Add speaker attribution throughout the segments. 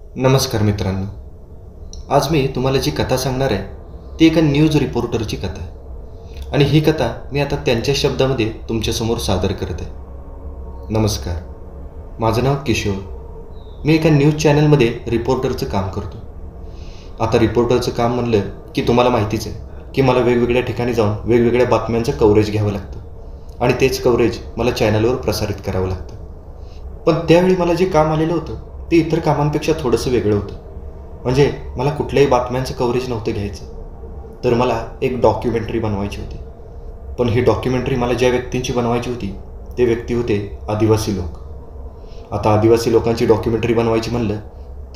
Speaker 1: नमस्कार मित्रांनो. आज मी तुम्हाला जी कथा सांगणार आहे ती एका न्यूज रिपोर्टरची कथा आहे आणि ही कथा मी आता त्यांच्या शब्दामध्ये तुमच्यासमोर सादर करत आहे. नमस्कार, माझं नाव किशोर. मी एका न्यूज चॅनलमध्ये रिपोर्टरचं काम करतो. आता रिपोर्टरचं काम म्हणलं की तुम्हाला माहितीच आहे की मला वेगवेगळ्या ठिकाणी जाऊन वेगवेगळ्या बातम्यांचं कव्हरेज घ्यावं लागतं आणि तेच कव्हरेज मला चॅनलवर प्रसारित करावं लागतं. पण त्यावेळी मला जे काम आलेलं होतं ते इतर कामांपेक्षा थोडंसं वेगळं होतं. म्हणजे मला कुठल्याही बातम्यांचं कव्हरेज नव्हतं घ्यायचं, तर मला एक डॉक्युमेंटरी बनवायची होती. पण ही डॉक्युमेंटरी मला ज्या व्यक्तींची बनवायची होती ते व्यक्ती होते आदिवासी लोक. आता आदिवासी लोकांची डॉक्युमेंटरी बनवायची म्हणलं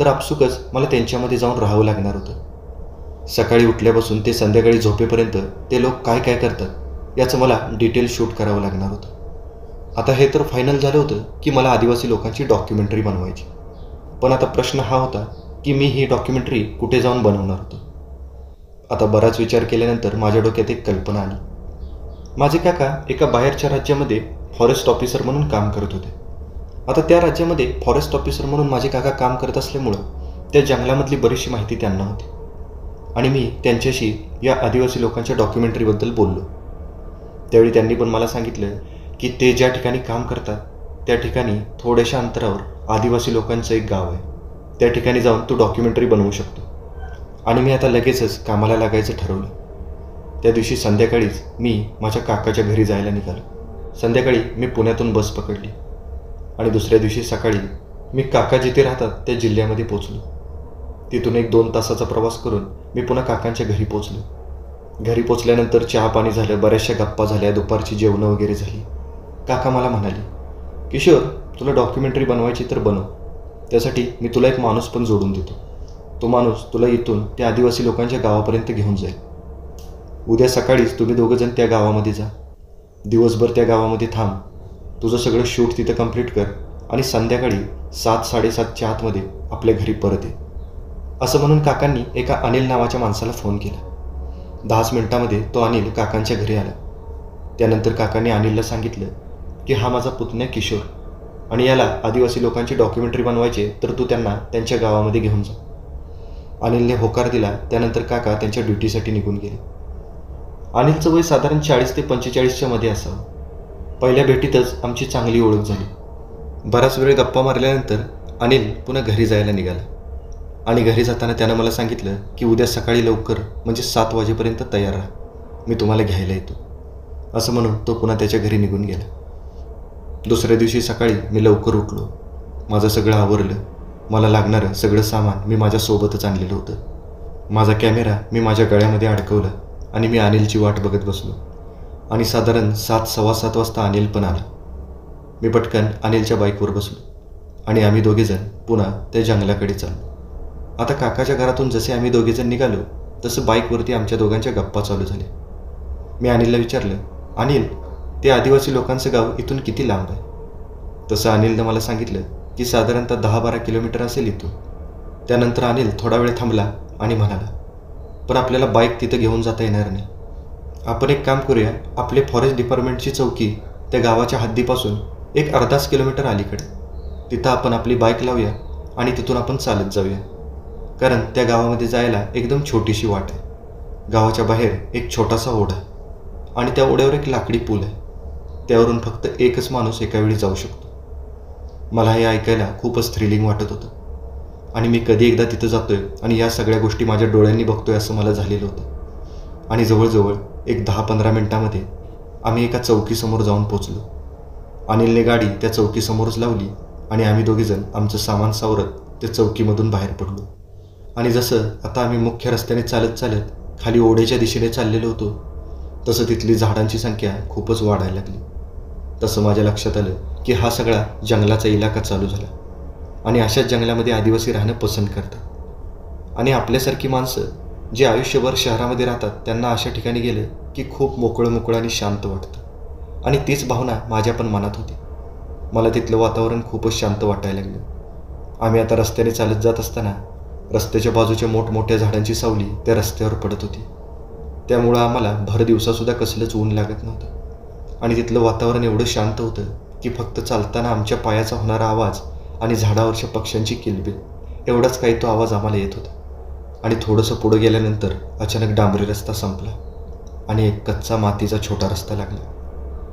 Speaker 1: तर आपसुकच मला त्यांच्यामध्ये जाऊन राहावं लागणार होतं. सकाळी उठल्यापासून ते संध्याकाळी झोपेपर्यंत ते लोक काय काय करतात याचं मला डिटेल शूट करावं लागणार होतं. आता हे तर फायनल झालं होतं की मला आदिवासी लोकांची डॉक्युमेंटरी बनवायची. पण आता प्रश्न हा होता की मी ही डॉक्युमेंटरी कुठे जाऊन बनवणार होतो. आता बराच विचार केल्यानंतर माझ्या डोक्यात एक कल्पना आली. माझे काका एका बाहेरच्या राज्यामध्ये फॉरेस्ट ऑफिसर म्हणून काम करत होते. आता त्या राज्यामध्ये फॉरेस्ट ऑफिसर म्हणून माझे काका काम करत असल्यामुळं त्या जंगलामधली बरीचशी माहिती त्यांना होती आणि मी त्यांच्याशी या आदिवासी लोकांच्या डॉक्युमेंटरीबद्दल बोललो. त्यावेळी त्यांनी पण मला सांगितलं की ते ज्या ठिकाणी काम करतात त्या ठिकाणी थोड्याशा अंतरावर आदिवासी लोकांचं एक गाव आहे. त्या ठिकाणी जाऊन तू डॉक्युमेंटरी बनवू शकतो. आणि मी आता लगेचच कामाला लागायचं ठरवलं. त्या दिवशी संध्याकाळीच मी माझ्या काकाच्या घरी जायला निघालो. संध्याकाळी मी पुण्यातून बस पकडली आणि दुसऱ्या दिवशी सकाळी मी काका जिथे राहतात त्या जिल्ह्यामध्ये पोचलो. तिथून 1-2 तासाचा प्रवास करून मी पुन्हा काकांच्या घरी पोचलो. घरी पोचल्यानंतर चहा पाणी झालं, बऱ्याचशा गप्पा झाल्या, दुपारची जेवणं वगैरे झाली. काका मला म्हणाले, किशोर, तुला डॉक्युमेंटरी बनवायची तर बनव. त्यासाठी मी तुला एक माणूस पण जोडून देतो. तो माणूस तुला इथून त्या आदिवासी लोकांच्या गावापर्यंत घेऊन जाईल. उद्या सकाळीच तुम्ही दोघंजण त्या गावामध्ये जा. दिवसभर त्या गावामध्ये थांब. तुझं सगळं शूट तिथं कंप्लीट कर आणि संध्याकाळी 7-7:30च्या आतमध्ये आपल्या घरी परत ये. असं म्हणून काकांनी एका अनिल नावाच्या माणसाला फोन केला. 10 मिनिटामध्ये तो अनिल काकांच्या घरी आला. त्यानंतर काकांनी अनिलला सांगितलं की हा माझा पुतण्या किशोर आणि याला आदिवासी लोकांची डॉक्युमेंटरी बनवायची तर तू त्यांना त्यांच्या गावामध्ये घेऊन जा. अनिलने होकार दिला. त्यानंतर काका त्यांच्या ड्युटीसाठी निघून गेले. अनिलचं वय साधारण 40 ते 45च्या मध्ये असावं. पहिल्या भेटीतच आमची चांगली ओळख झाली. बराच वेळ गप्पा मारल्यानंतर अनिल पुन्हा घरी जायला निघाला आणि घरी जाताना त्यानं मला सांगितलं की उद्या सकाळी लवकर म्हणजे 7 वाजेपर्यंत तयार राहा, मी तुम्हाला घ्यायला येतो. असं म्हणून तो पुन्हा त्याच्या घरी निघून गेला. दुसऱ्या दिवशी सकाळी मी लवकर उठलो. माझं सगळं आवरलं. मला लागणारं सगळं सामान मी माझ्यासोबतच आणलेलं होतं. माझा कॅमेरा मी माझ्या गळ्यामध्ये अडकवला आणि मी अनिलची वाट बघत बसलो. आणि साधारण 7-7:15 वाजता अनिल पण आला. मी पटकन अनिलच्या बाईकवर बसलो आणि आम्ही दोघेजण पुन्हा त्या जंगलाकडे चाललो. आता काकाच्या घरातून जसे आम्ही दोघेजण निघालो तसं बाईकवरती आमच्या दोघांच्या गप्पा चालू झाल्या. मी अनिलला विचारलं, अनिल, ते आदिवासी लोकांचं गाव इथून किती लांब आहे? तसं अनिलनं मला सांगितलं की साधारणतः 10-12 किलोमीटर असेल इथून. त्यानंतर अनिल थोडा वेळ थांबला आणि म्हणाला, पण आपल्याला बाईक तिथं घेऊन जाता येणार नाही. आपण एक काम करूया, आपले फॉरेस्ट डिपार्टमेंटची चौकी त्या गावाच्या हद्दीपासून एक अर्धाच किलोमीटर अलीकडे, तिथं आपण आपली बाईक लावूया आणि तिथून आपण चालत जाऊया. कारण त्या गावामध्ये जायला एकदम छोटीशी वाट आहे. गावाच्या बाहेर एक छोटासा ओढा आणि त्या ओढ्यावर एक लाकडी पूल आहे. त्यावरून फक्त एकच माणूस एका वेळी जाऊ शकतो. मला हे ऐकायला खूपच थ्रिलिंग वाटत होतं आणि मी कधी एकदा तिथं जातोय आणि या सगळ्या गोष्टी माझ्या डोळ्यांनी बघतोय असं मला झालेलं होतं. आणि जवळजवळ एक 10-15 मिनिटांमध्ये आम्ही एका चौकीसमोर जाऊन पोचलो. अनिलने गाडी त्या चौकीसमोरच लावली आणि आम्ही दोघेजण आमचं सामान सावरत त्या चौकीमधून बाहेर पडलो. आणि जसं आता आम्ही मुख्य रस्त्याने चालत चालत खाली ओढ्याच्या दिशेने चाललेलो होतो तसं तिथली झाडांची संख्या खूपच वाढायला लागली. तसं माझ्या लक्षात आलं की हा सगळा जंगलाचा इलाका चालू झाला आणि अशाच जंगलामध्ये आदिवासी राहणं पसंत करतात. आणि आपल्यासारखी माणसं जे आयुष्यभर शहरामध्ये राहतात त्यांना अशा ठिकाणी गेलं की खूप मोकळं आणि शांत वाटतं. आणि तीच भावना माझ्या पण मनात होती. मला तिथलं वातावरण खूपच शांत वाटायला लागलं. आम्ही आता रस्त्याने चालत जात असताना रस्त्याच्या बाजूच्या मोठमोठ्या झाडांची सावली त्या रस्त्यावर पडत होती. त्यामुळं आम्हाला भर दिवसासुद्धा कसलंच ऊन लागत नव्हतं. आणि तिथलं वातावरण एवढं शांत होतं की फक्त चालताना आमच्या पायाचा होणारा आवाज आणि झाडावरच्या पक्ष्यांची किलबिल एवढाच काही तो आवाज आम्हाला येत होता. आणि थोडंसं पुढं गेल्यानंतर अचानक डांबरी रस्ता संपला आणि एक कच्चा मातीचा छोटा रस्ता लागला.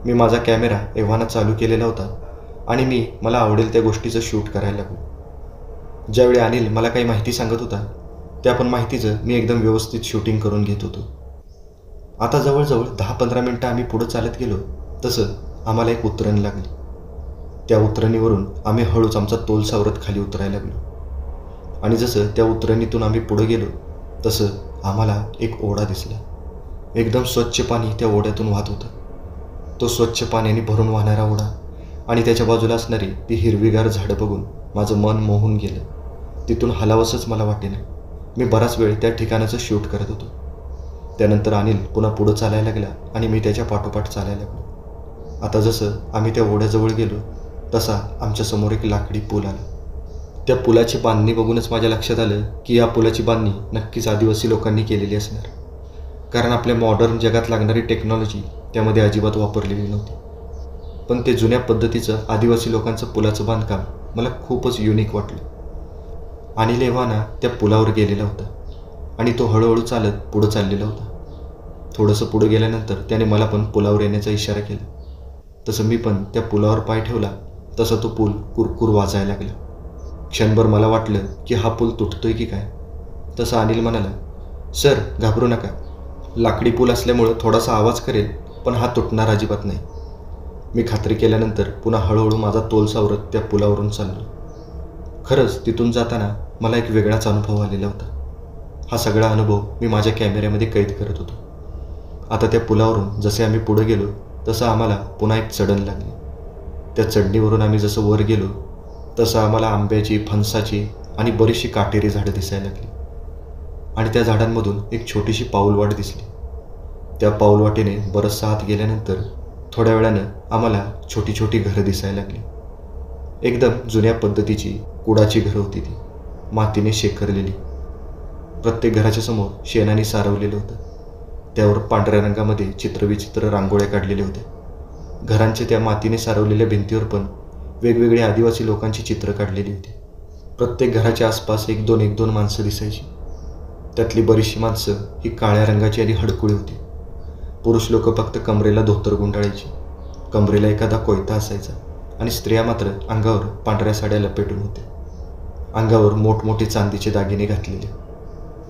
Speaker 1: मी माझा कॅमेरा एव्हाना चालू केलेला होता आणि मला आवडेल त्या गोष्टीचं शूट करायला लागलो. ज्यावेळी अनिल मला काही माहिती सांगत होता त्या पण माहितीचं मी एकदम व्यवस्थित शूटिंग करून घेत होतो. आता जवळजवळ 10-15 मिनटं आम्ही पुढं चालत गेलो तसं आम्हाला एक उतरण लागली. त्या उतरणीवरून आम्ही हळूच आमचा तोल सावरत खाली उतरायला लागलो. आणि जसं त्या उतरणीतून आम्ही पुढं गेलो तसं आम्हाला एक ओढा दिसला. एकदम स्वच्छ पाणी त्या ओढ्यातून वाहत होतं. तो स्वच्छ पाण्याने भरून वाहणारा ओढा आणि त्याच्या बाजूला असणारी ती हिरवीगार झाडं बघून माझं मन मोहून गेलं. तिथून हलावंसंच मला वाटेना. मी बराच वेळ त्या ठिकाणाचं शूट करत होतो. त्यानंतर अनिल पुन्हा पुढं चालायला लागला आणि मी त्याच्या पाठोपाठ चालायला लागलो. आता जसं आम्ही त्या ओढ्याजवळ गेलो तसा आमच्यासमोर एक लाकडी पूल आला. त्या पुलाची बांधणी बघूनच माझ्या लक्षात आलं की या पुलाची बांधणी नक्कीच आदिवासी लोकांनी केलेली असणार, कारण आपल्या मॉडर्न जगात लागणारी टेक्नॉलॉजी त्यामध्ये अजिबात वापरलेली नव्हती. पण ते जुन्या पद्धतीचं आदिवासी लोकांचं पुलाचं बांधकाम मला खूपच युनिक वाटलं. अनिल एव्हाना त्या पुलावर गेलेला होता आणि तो हळूहळू चालत पुढं चाललेला होता. थोडंसं पुढं गेल्यानंतर त्याने मला पण पुलावर येण्याचा इशारा केला. तसं मी पण त्या पुलावर पाय ठेवला तसा तो पूल कुरकुर वाजायला लागला. क्षणभर मला वाटलं की हा पूल तुटतोय की काय. तसं अनिल म्हणाला, सर घाबरू नका, लाकडी पूल असल्यामुळं थोडासा आवाज करेल पण हा तुटणार अजिबात नाही. मी खात्री केल्यानंतर पुन्हा हळूहळू माझा तोल सावरत त्या पुलावरून चाललो. खरंच तिथून जाताना मला एक वेगळाच अनुभव आलेला होता. हा सगळा अनुभव मी माझ्या कॅमेऱ्यामध्ये कैद करत होतो. आता त्या पुलावरून जसे आम्ही पुढे गेलो तसं आम्हाला पुन्हा एक चढण लागली. त्या चढणीवरून आम्ही जसं वर गेलो तसं आम्हाला आंब्याची, फणसाची आणि बरीचशी काटेरी झाडं दिसायला लागली. आणि त्या झाडांमधून एक छोटीशी पाऊलवाट दिसली. त्या पाऊलवाटेने बरंचसं आत गेल्यानंतर थोड्या वेळानं आम्हाला छोटी छोटी घरं दिसायला लागली. एकदम जुन्या पद्धतीची कुडाची घरं होती ती, मातीने शेकरलेली. प्रत्येक घराच्या समोर शेणाने सारवलेलं होतं. त्यावर पांढऱ्या रंगामध्ये चित्रविचित्र रांगोळ्या काढलेल्या होत्या. घरांच्या त्या मातीने सारवलेल्या भिंतीवर पण वेगवेगळ्या आदिवासी लोकांची चित्रं काढलेली होती. प्रत्येक घराच्या आसपास 1-2 माणसं दिसायची. त्यातली बरीचशी माणसं ही काळ्या रंगाची आणि हडकुळी होती. पुरुष लोक फक्त कमरेला धोतर गुंडाळायचे, कमरेला एखादा कोयता असायचा आणि स्त्रिया मात्र अंगावर पांढऱ्या साड्या लपेटून होत्या. अंगावर मोठमोठे चांदीचे दागिने घातलेले.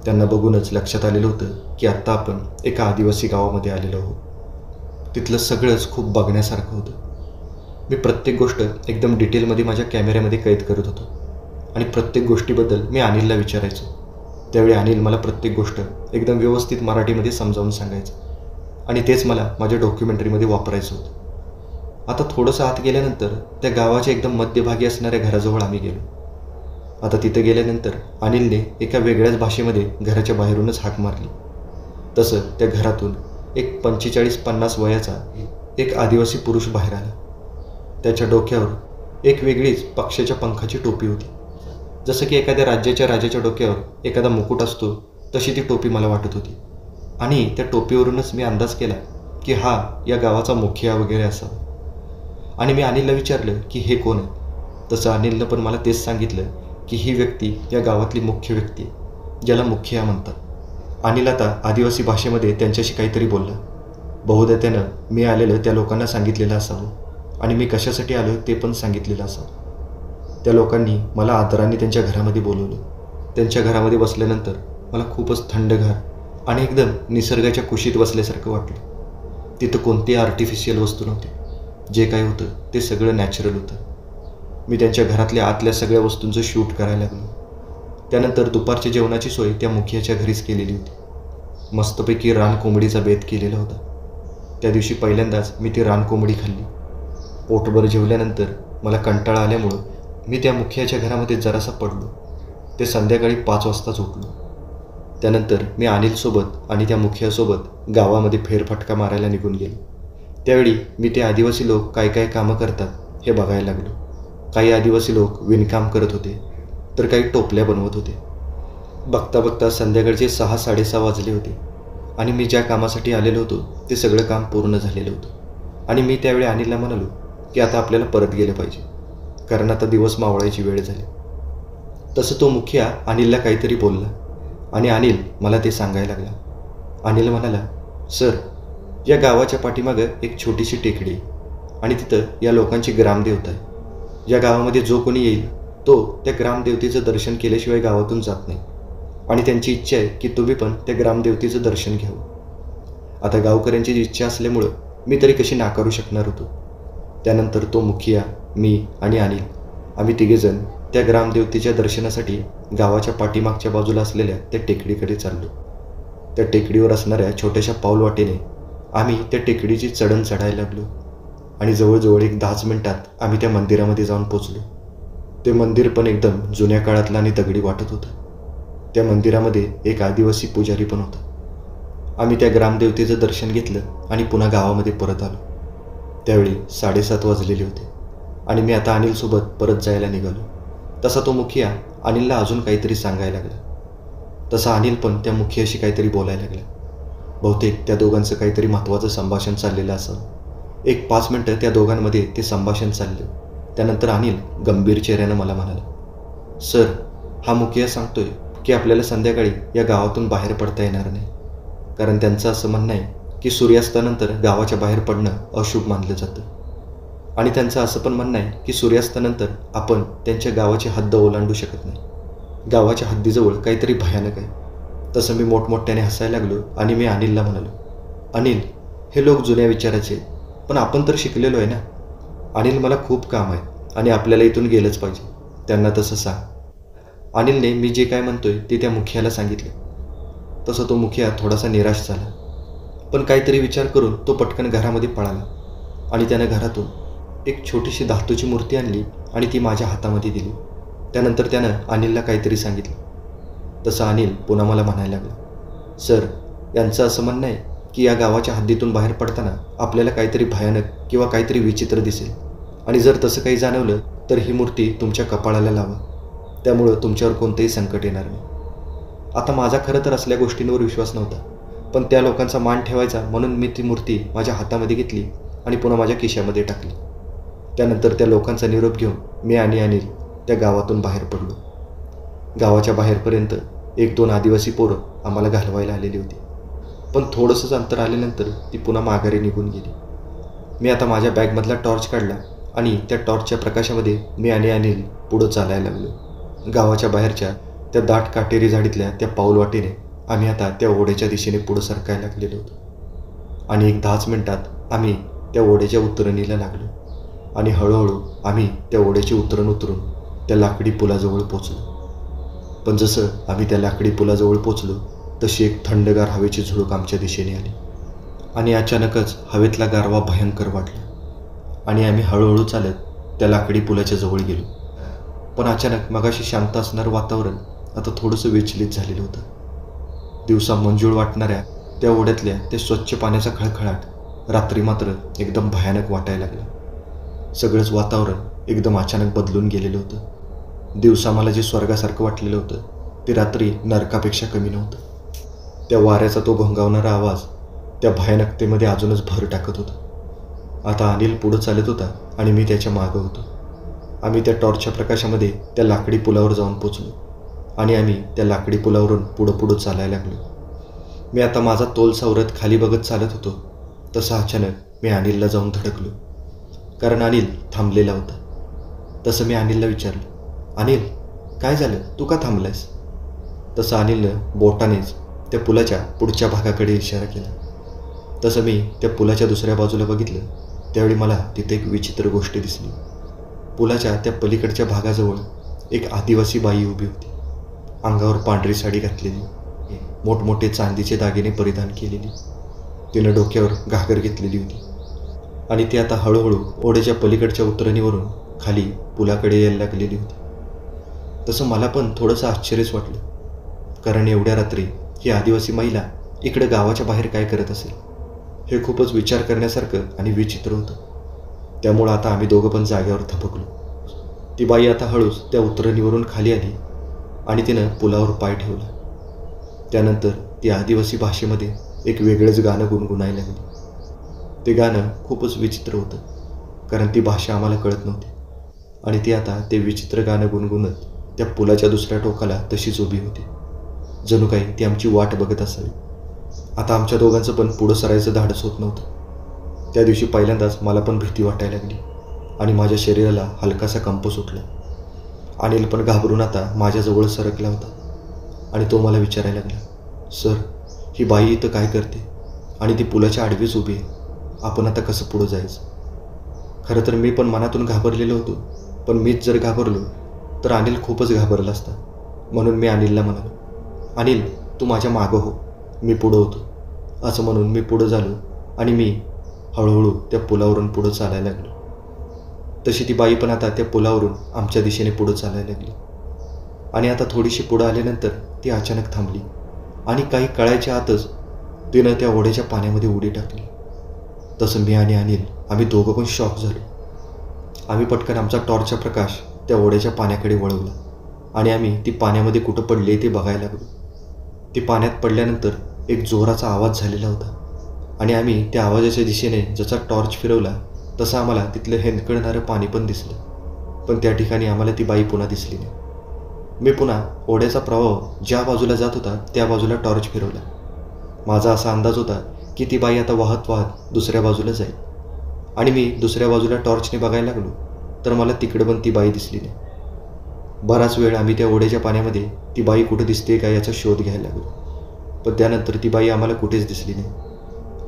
Speaker 1: त्यांना बघूनच लक्षात आलेलं होतं की आत्ता आपण एका आदिवासी गावामध्ये आलेलो आहोत. तिथलं सगळंच खूप बघण्यासारखं होतं. मी प्रत्येक गोष्ट एकदम डिटेलमध्ये माझ्या कॅमेऱ्यामध्ये कैद करत होतो आणि प्रत्येक गोष्टीबद्दल मी अनिलला विचारायचो. त्यावेळी अनिल मला प्रत्येक गोष्ट एकदम व्यवस्थित मराठीमध्ये समजावून सांगायचं आणि तेच मला माझ्या डॉक्युमेंटरीमध्ये वापरायचं होतं. आता थोडंसं आत गेल्यानंतर त्या गावाच्या एकदम मध्यभागी असणाऱ्या घराजवळ आम्ही गेलो. आता तिथे गेल्यानंतर अनिलने एका वेगळ्याच भाषेमध्ये घराच्या बाहेरूनच हाक मारली. तसं त्या घरातून एक 45-50 वयाचा एक आदिवासी पुरुष बाहेर आला. त्याच्या डोक्यावर एक वेगळीच पक्षाच्या पंखाची टोपी होती. जसं की एखाद्या राज्याच्या राजाच्या डोक्यावर एखादा मुकुट असतो तशी ती टोपी मला वाटत होती. आणि त्या टोपीवरूनच मी अंदाज केला की हा या गावाचा मुखिया वगैरे असावा. आणि मी अनिलला विचारलं की हे कोण आहे. तसं अनिलनं पण मला तेच सांगितलं की ही व्यक्ती या गावातली मुख्य व्यक्ती आहे, ज्याला मुखिया म्हणतात. अनिल आता आदिवासी भाषेमध्ये त्यांच्याशी काहीतरी बोलला. बहुधा त्यानं मी आलेलं त्या लोकांना सांगितलेलं असावं आणि मी कशासाठी आलो ते पण सांगितलेलं असावं. त्या लोकांनी मला आदराने त्यांच्या घरामध्ये बोलवलं. त्यांच्या घरामध्ये बसल्यानंतर मला खूपच थंडगार आणि एकदम निसर्गाच्या कुशीत बसल्यासारखं वाटलं. तिथं कोणतीही आर्टिफिशियल वस्तू नव्हती. जे काही होतं ते सगळं नॅचरल होतं. मी त्यांच्या घरातल्या आतल्या सगळ्या वस्तूंचं शूट करायला लागलो. त्यानंतर दुपारच्या जेवणाची सोय त्या मुखियाच्या घरीच केलेली होती. मस्तपैकी रानकोंबडीचा बेत केलेला होता. त्या दिवशी पहिल्यांदाच मी ती रानकोंबडी खाल्ली. पोटभर जेवल्यानंतर मला कंटाळा आल्यामुळं मी त्या मुखियाच्या घरामध्ये जरासा पडलो. ते संध्याकाळी 5 वाजताच उठलो. त्यानंतर मी अनिलसोबत आणि त्या मुखियासोबत गावामध्ये फेरफटका मारायला निघून गेलो. त्यावेळी मी ते आदिवासी लोक काय काय कामं करतात हे बघायला लागलो. काही आदिवासी लोक विणकाम करत होते तर काही टोपल्या बनवत होते. बघता बघता संध्याकाळचे 6-6:30 वाजले होते आणि मी ज्या कामासाठी आलेलो होतो ते सगळं काम पूर्ण झालेलं होतं. आणि मी त्यावेळी अनिलला म्हणालो की आता आपल्याला परत गेलं पाहिजे, कारण आता दिवस मावळायची वेळ झाली. तसं तो मुखिया अनिलला काहीतरी बोलला आणि अनिल मला ते सांगायला लागला. अनिल म्हणाला, सर, या गावाच्या पाठीमागं एक छोटीशी टेकडी आणि तिथं या लोकांची ग्रामदेवता आहे. या गावामध्ये जो कोणी येईल तो त्या ग्रामदेवतेचं दर्शन केल्याशिवाय गावातून जात नाही आणि त्यांची इच्छा आहे की तुम्ही पण त्या ग्रामदेवतेचं दर्शन घ्यावं. आता गावकऱ्यांची इच्छा असल्यामुळं मी तरी कशी नाकारू शकणार होतो. त्यानंतर तो मुखिया, मी आणि अनिल आम्ही तिघेजण त्या ग्रामदेवतेच्या दर्शनासाठी गावाच्या पाठीमागच्या बाजूला असलेल्या त्या टेकडीकडे चाललो. त्या टेकडीवर असणाऱ्या छोट्याशा पाऊलवाटेने आम्ही त्या टेकडीची चढण चढायला लागलो आणि जवळजवळ एक 10 मिनिटात आम्ही त्या मंदिरामध्ये जाऊन पोचलो. ते मंदिर पण एकदम जुन्या काळातलं आणि दगडी वाटत होतं. त्या मंदिरामध्ये एक आदिवासी पुजारी पण होता. आम्ही त्या ग्रामदेवतेचं दर्शन घेतलं आणि पुन्हा गावामध्ये परत आलो. त्यावेळी 7:30 वाजलेले होते आणि मी आता अनिलसोबत परत जायला निघालो. तसा तो मुखिया अनिलला अजून काहीतरी सांगायला लागला. तसा अनिल पण त्या मुखियाशी काहीतरी बोलायला लागला. बहुतेक त्या दोघांचं काहीतरी महत्त्वाचं संभाषण चाललेलं असावं. एक 5 मिनटं त्या दोघांमध्ये ते संभाषण चाललं. त्यानंतर अनिल गंभीर चेहऱ्यानं मला म्हणाला, सर, हा मुखिया सांगतोय की आपल्याला संध्याकाळी या गावातून बाहेर पडता येणार नाही, कारण त्यांचं असं म्हणणं आहे की सूर्यास्तानंतर गावाच्या बाहेर पडणं अशुभ मानलं जातं. आणि त्यांचं असं पण म्हणणं आहे की सूर्यास्तानंतर आपण त्यांच्या गावाची हद्द ओलांडू शकत नाही. गावाच्या हद्दीजवळ काहीतरी भयानक आहे. तसं मी मोठमोठ्याने हसायला लागलो आणि मी अनिलला म्हणालो, अनिल, हे लोक जुन्या विचाराचे, पण आपण तर शिकलेलो आहे ना. अनिल, मला खूप काम आहे आणि आपल्याला इथून गेलंच पाहिजे. त्यांना तसं सांग. अनिलने मी जे काय म्हणतोय ते त्या मुखियाला सांगितलं. तसं तो मुखिया थोडासा निराश झाला, पण काहीतरी विचार करून तो पटकन घरामध्ये पळाला आणि त्यानं घरातून एक छोटीशी धातूची मूर्ती आणली आणि ती माझ्या हातामध्ये दिली. त्यानंतर त्यानं अनिलला काहीतरी सांगितलं. तसं अनिल पुन्हा मला म्हणायला लागला, सर, यांचं असं म्हणणं आहे की या गावाच्या हद्दीतून बाहेर पडताना आपल्याला काहीतरी भयानक किंवा काहीतरी विचित्र दिसेल आणि जर तसं काही जाणवलं तर ही मूर्ती तुमच्या कपाळाला लावा. त्यामुळं तुमच्यावर कोणतंही संकट येणार नाही. आता माझा खरं तर असल्या गोष्टींवर विश्वास नव्हता, पण त्या लोकांचा मान ठेवायचा म्हणून मी ती मूर्ती माझ्या हातामध्ये घेतली आणि पुन्हा माझ्या खिशामध्ये टाकली. त्यानंतर त्या लोकांचा निरोप घेऊन मी आणि अनिल त्या गावातून बाहेर पडलो. गावाच्या बाहेरपर्यंत 1-2 आदिवासी पोरं आम्हाला घालवायला आलेली होती, पण थोडंसंच अंतर आल्यानंतर ती पुन्हा माघारी निघून गेली. मी आता माझ्या बॅगमधला टॉर्च काढला आणि त्या टॉर्चच्या प्रकाशामध्ये मी आणि अनिल पुढं चालायला लागलो. गावाच्या बाहेरच्या त्या दाट काटेरी झाडीतल्या त्या पाऊलवाटेने आम्ही आता त्या ओढ्याच्या दिशेने पुढं सरकायला लागलेलो होतो आणि एक 10 मिनिटात आम्ही त्या ओढ्याच्या उतरणीला लागलो आणि हळूहळू आम्ही त्या ओढ्याची उतरून त्या लाकडी पुलाजवळ पोचलो. पण जसं आम्ही त्या लाकडी पुलाजवळ पोचलो तशी एक थंडगार हवेची झुळूक आमच्या दिशेने आली आणि अचानकच हवेतला गारवा भयंकर वाढला आणि आम्ही हळूहळू चालत त्या लाकडी पुलाच्या जवळ गेलो. पण अचानक मगाशी शांत असणारं वातावरण आता थोडंसं विचलित झालेलं होतं. दिवसा मंजूळ वाटणाऱ्या त्या ओढ्यातल्या त्या स्वच्छ पाण्याचा खळखळाट रात्री मात्र एकदम भयानक वाटायला लागला. सगळंच वातावरण एकदम अचानक बदलून गेलेलं होतं. दिवसा मला जे स्वर्गासारखं वाटलेलं होतं ते रात्री नरकापेक्षा कमी नव्हतं. त्या वाऱ्याचा तो घोंगावणारा आवाज त्या भयानकतेमध्ये अजूनच भर टाकत होता. आता अनिल पुढं चालत होता आणि मी त्याच्या मागं होतो. आम्ही त्या टॉर्चच्या प्रकाशामध्ये त्या लाकडी पुलावर जाऊन पोचलो आणि आम्ही त्या लाकडी पुलावरून पुढं चालायला लागलो. मी आता माझा तोल सावरत खाली बघत चालत होतो. तसं अचानक मी अनिलला जाऊन धडकलो, कारण अनिल थांबलेला होता. तसं मी अनिलला विचारलं, अनिल, काय झालं, तू का थांबलायस? तसं अनिलनं बोटानेच त्या पुलाच्या पुढच्या भागाकडे इशारा केला. तसं मी त्या पुलाच्या दुसऱ्या बाजूला बघितलं. त्यावेळी मला तिथे एक विचित्र गोष्ट दिसली. पुलाच्या त्या पलीकडच्या भागाजवळ एक आदिवासी बाई उभी होती. अंगावर पांढरी साडी घातलेली, मोठमोठे चांदीचे दागिने परिधान केलेली. तिनं डोक्यावर घागर घेतलेली होती आणि ती आता हळूहळू ओढ्याच्या पलीकडच्या उतरणीवरून खाली पुलाकडे यायला लागलेली होती. तसं मला पण थोडंसं आश्चर्यच वाटलं, कारण एवढ्या रात्री ही आदिवासी महिला इकडं गावाच्या बाहेर काय करत असेल हे खूपच विचार करण्यासारखं आणि विचित्र होतं. त्यामुळं आता आम्ही दोघं पण जागेवर थबकलो. ती बाई आता हळूच त्या उतरणीवरून खाली आली आणि तिनं पुलावर पाय ठेवला. त्यानंतर ती आदिवासी भाषेमध्ये एक वेगळंच गाणं गुणगुणायला लागली. ते गाणं खूपच विचित्र होतं, कारण ती भाषा आम्हाला कळत नव्हती आणि ती आता ते विचित्र गाणं गुणगुणत त्या पुलाच्या दुसऱ्या टोकाला तशीच उभी होती. जणू काही ती आमची वाट बघत असावी. आता आमच्या दोघांचं पण पुढं सरायचं धाडस होत नव्हतं. त्या दिवशी पहिल्यांदाच मला पण भीती वाटायला लागली आणि माझ्या शरीराला हलकासा कंप सुटला. अनिल पण घाबरून आता माझ्याजवळ सरकला होता आणि तो मला विचारायला लागला, सर, ही बाई इथं काय करते आणि ती पुलाच्या आडवीच उभी आहे. आपण आता कसं पुढं जायचं? खरं तर मी पण मनातून घाबरलेलो होतो, पण मीच जर घाबरलो तर अनिल खूपच घाबरला असता. म्हणून मी अनिलला म्हणालो, अनिल, तू माझ्या मागं हो, मी पुढं होतो. असं म्हणून मी पुढं झालो आणि मी हळूहळू त्या पुलावरून पुढं चालायला लागलो. तशी ती बाई पण आता त्या पुलावरून आमच्या दिशेने पुढं चालायला लागली. आणि आता थोडीशी पुढं आल्यानंतर ती अचानक थांबली आणि काही कळायच्या आतच तिनं त्या ओढ्याच्या पाण्यामध्ये उडी टाकली. तसं मी आणि अनिल आम्ही दोघं पण शॉक झालो. आम्ही पटकन आमचा टॉर्चचा प्रकाश त्या ओढ्याच्या पाण्याकडे वळवला आणि आम्ही ती पाण्यामध्ये कुठं पडले ते बघायला लागलो. ती पाण्यात पडल्यानंतर एक जोराचा आवाज झालेला होता आणि आम्ही त्या आवाजाच्या दिशेने जसा टॉर्च फिरवला तसं आम्हाला तिथलं हेंदकळणारं पाणी पण दिसलं. पण त्या ठिकाणी आम्हाला ती बाई पुन्हा दिसली नाही. मी पुन्हा ओढ्याचा प्रवाह ज्या बाजूला जात होता त्या बाजूला टॉर्च फिरवला. माझा असा अंदाज होता की ती बाई आता वाहत वाहत दुसऱ्या बाजूला जाईल आणि मी दुसऱ्या बाजूला टॉर्चने बघायला लागलो तर मला तिकडं पण ती बाई दिसली नाही. बराच वेळ आम्ही त्या ओढ्याच्या पाण्यामध्ये ती बाई कुठं दिसते का याचा शोध घ्यायला लागलो, पण त्यानंतर ती बाई आम्हाला कुठेच दिसली नाही.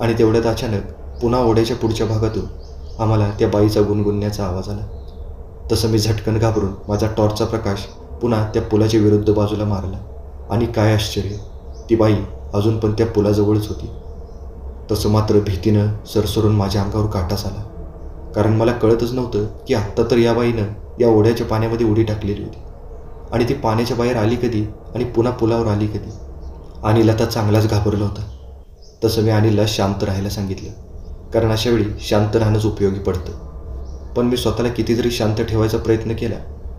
Speaker 1: आणि तेवढ्यात अचानक पुन्हा ओढ्याच्या पुढच्या भागातून आम्हाला त्या बाईचा गुणगुणण्याचा आवाज आला. तसं मी झटकन घाबरून माझा टॉर्चचा प्रकाश पुन्हा त्या पुलाच्या विरुद्ध बाजूला मारला आणि काय आश्चर्य, ती बाई अजून पण त्या पुलाजवळच होती. तसं मात्र भीतीनं सरसरून माझ्या अंगावर काटाच आला, कारण मला कळतच नव्हतं की आत्ता तर या बाईनं या ओढ्याच्या पाण्यामध्ये उडी टाकलेली होती आणि ती पाण्याच्या बाहेर आली कधी आणि पुन्हा पुलावर आली कधी. अनिल आता चांगलाच घाबरला होता. तसं मी अनिलला शांत राहायला सांगितलं, कारण अशावेळी शांत राहणंच उपयोगी पडतं. पण मी स्वतःला किती जरी शांत ठेवायचा प्रयत्न केला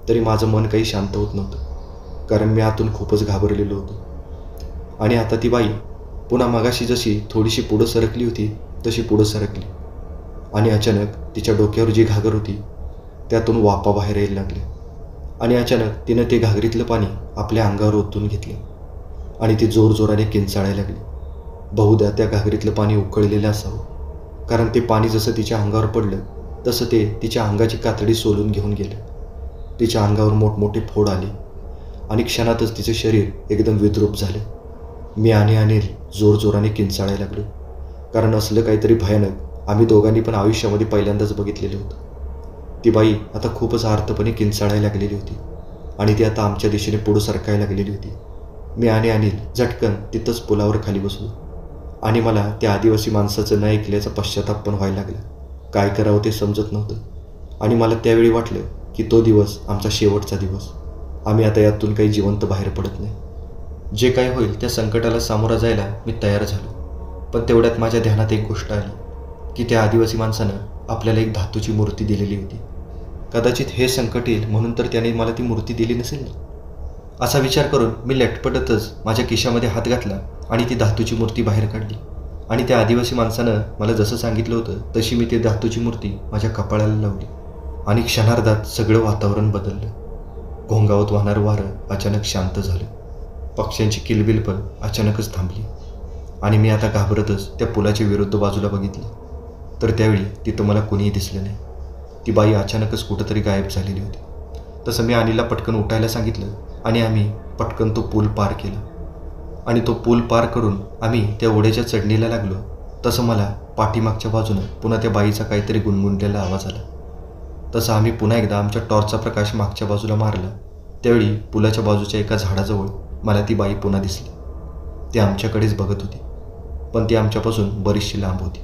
Speaker 1: तरी माझं मन काही शांत होत नव्हतं, कारण मी आतून खूपच घाबरलेलो होतो. आणि आता ती बाई पुन्हा मगाशी जशी थोडीशी पुढं सरकली होती तशी पुढं सरकली आणि अचानक तिच्या डोक्यावर जी घागर होती त्यातून वाफा बाहेर यायला लागल्या आणि अचानक तिनं ते घागरीतलं पाणी आपल्या अंगावर ओतून घेतलं आणि ती जोरजोराने किंचाळायला लागली. बहुधा त्या घागरीतलं पाणी उकळलेलं असावं, कारण ते पाणी जसं तिच्या अंगावर पडलं तसं ते तिच्या अंगाची कातडी सोलून घेऊन गेलं. तिच्या अंगावर मोठमोठे फोड आले आणि क्षणातच तिचं शरीर एकदम विद्रूप झालं. मी आणि अनिल जोरजोराने किंचाळायला लागलो, कारण असलं काहीतरी भयानक आम्ही दोघांनी पण आयुष्यामध्ये पहिल्यांदाच बघितलेलं होतं. ती बाई आता खूपच आर्तपणे किंचाळायला लागलेली होती आणि ती आता आमच्या दिशेने पुढं सरकायला लागलेली होती. मी आणि अनिल झटकन तिथंच पुलावर खाली बसलो आणि मला त्या आदिवासी माणसाचं न ऐकल्याचा पश्चाताप पण व्हायला लागला. काय करावं ते समजत नव्हतं आणि मला त्यावेळी वाटलं की तो दिवस आमचा शेवटचा दिवस. आम्ही आता यातून काही जिवंत बाहेर पडत नाही. जे काही होईल त्या संकटाला सामोरा जायला मी तयार झालो. पण तेवढ्यात माझ्या ध्यानात एक गोष्ट आली की त्या आदिवासी माणसानं आपल्याला एक धातूची मूर्ती दिलेली होती. कदाचित हे संकट येईल म्हणून तर त्याने मला ती मूर्ती दिली नसेल ना. असा विचार करून मी लटपटतच माझ्या खिशामध्ये हात घातला आणि ती धातूची मूर्ती बाहेर काढली आणि त्या आदिवासी माणसानं मला जसं सांगितलं होतं तशी मी ती धातूची मूर्ती माझ्या कपाळाला लावली आणि क्षणार्धात सगळं वातावरण बदललं. घोंगावत वाहणारं वारं अचानक शांत झालं. पक्ष्यांची किलबिल पण अचानकच थांबली आणि मी आता घाबरतच त्या पुलाच्या विरुद्ध बाजूला बघितलं तर त्यावेळी तिथं मला कोणीही दिसलं नाही. ती बाई अचानकच कुठंतरी गायब झालेली होती. तसं मी अनिलला पटकन उठायला सांगितलं आणि आम्ही पटकन तो पूल पार केला आणि तो पूल पार करून आम्ही त्या ओढ्याच्या चढणीला लागलो. तसं मला पाठीमागच्या बाजूनं पुन्हा त्या बाईचा काहीतरी गुणगुणलेला आवाज आला. तसं आम्ही पुन्हा एकदा आमच्या टॉर्चचा प्रकाश मागच्या बाजूला मारला. त्यावेळी पुलाच्या बाजूच्या एका झाडाजवळ मला ती बाई पुन्हा दिसली. ती आमच्याकडेच बघत होती, पण ती आमच्यापासून बरीचशी लांब होती.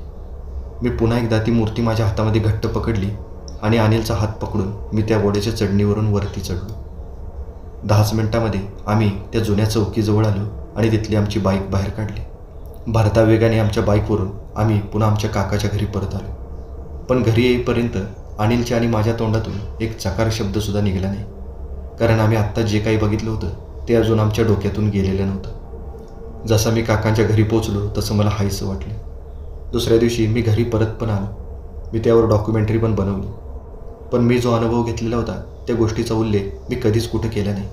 Speaker 1: मी पुन्हा एकदा ती मूर्ती माझ्या हातामध्ये घट्ट पकडली आणि अनिलचा हात पकडून मी त्या ओढ्याच्या चढणीवरून वरती चढलो. 10 मिनिटांमध्ये आम्ही त्या जुन्या चौकीजवळ आलो आणि तिथली आमची बाईक बाहेर काढली. भरता वेगाने आमच्या बाईकवरून आम्ही पुन्हा आमच्या काकाच्या घरी परत आलो. पण घरी येईपर्यंत अनिलच्या आणि माझ्या तोंडातून एक चकार शब्दसुद्धा निघाला नाही, कारण आम्ही आत्ता जे काही बघितलं होतं ते अजून आमच्या डोक्यातून गेलेलं नव्हतं. जसं मी काकांच्या घरी पोचलो तसं मला हायसं वाटलं. दुसऱ्या दिवशी मी घरी परत पण आलो. मी त्यावर डॉक्युमेंटरी पण बनवली. पण मी जो अनुभव घेतलेला होता त्या गोष्टीचा उल्लेख मी कधीच कुठं केला नाही.